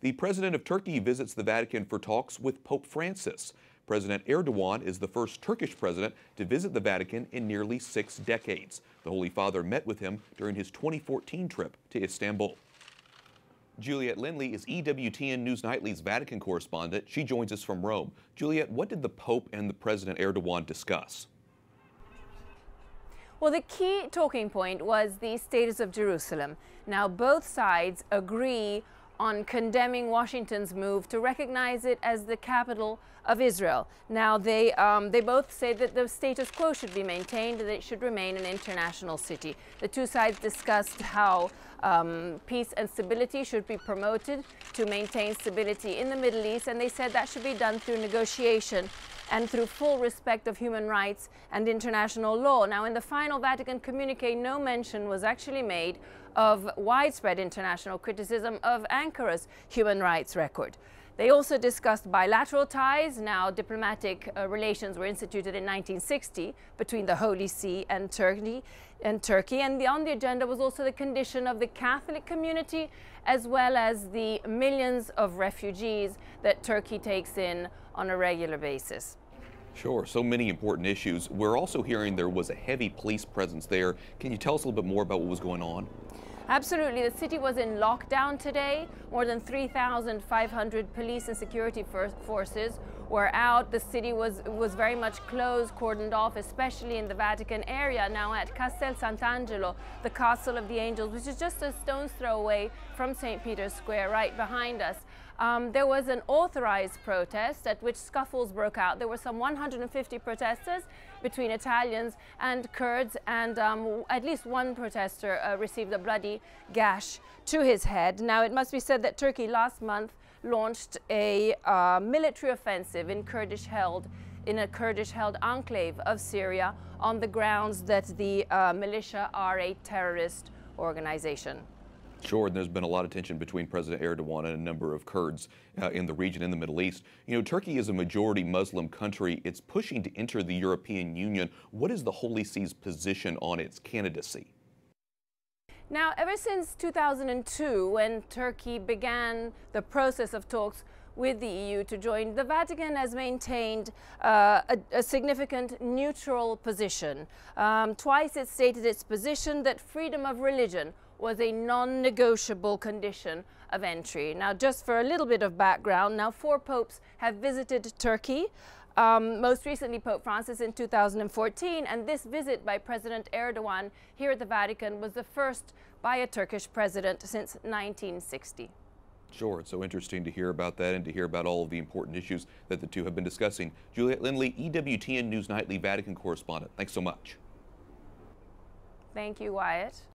The president of Turkey visits the Vatican for talks with Pope Francis. President Erdogan is the first Turkish president to visit the Vatican in nearly 6 decades. The Holy Father met with him during his 2014 trip to Istanbul. Juliet Linley is EWTN News Nightly's Vatican correspondent. She joins us from Rome. Juliet, what did the Pope and the President Erdogan discuss? Well, the key talking point was the status of Jerusalem. Now, both sides agree on condemning Washington's move to recognize it as the capital of Israel. Now, they both say that the status quo should be maintained, that it should remain an international city. The two sides discussed how peace and stability should be promoted to maintain stability in the Middle East, and they said that should be done through negotiation and through full respect of human rights and international law. Now, in the final Vatican communique, no mention was actually made of widespread international criticism of Ankara's human rights record. They also discussed bilateral ties. Now, diplomatic relations were instituted in 1960 between the Holy See and Turkey. And on the agenda was also the condition of the Catholic community, as well as the millions of refugees that Turkey takes in on a regular basis. Sure, so many important issues. We're also hearing there was a heavy police presence there. Can you tell us a little bit more about what was going on? Absolutely. The city was in lockdown today. More than 3,500 police and security forces were out. The city was very much closed, cordoned off, especially in the Vatican area. Now at Castel Sant'Angelo, the Castle of the Angels, which is just a stone's throw away from St. Peter's Square, right behind us. There was an authorized protest at which scuffles broke out. There were some 150 protesters between Italians and Kurds, and at least one protester received a bloody gash to his head. Now, it must be said that Turkey last month launched a military offensive in a Kurdish-held enclave of Syria on the grounds that the militia are a terrorist organization. Sure, and there's been a lot of tension between President Erdogan and a number of Kurds in the region in the Middle East. You know, Turkey is a majority Muslim country. It's pushing to enter the European Union. What is the Holy See's position on its candidacy? Now, ever since 2002, when Turkey began the process of talks with the EU to join, the Vatican has maintained a significant neutral position. Twice it stated its position that freedom of religion was a non-negotiable condition of entry. Now, just for a little bit of background, now 4 popes have visited Turkey. Most recently Pope Francis in 2014, and this visit by President Erdogan here at the Vatican was the first by a Turkish president since 1960. Sure, it's so interesting to hear about that and to hear about all of the important issues that the two have been discussing. Juliet Linley, EWTN News Nightly Vatican correspondent. Thanks so much. Thank you, Wyatt.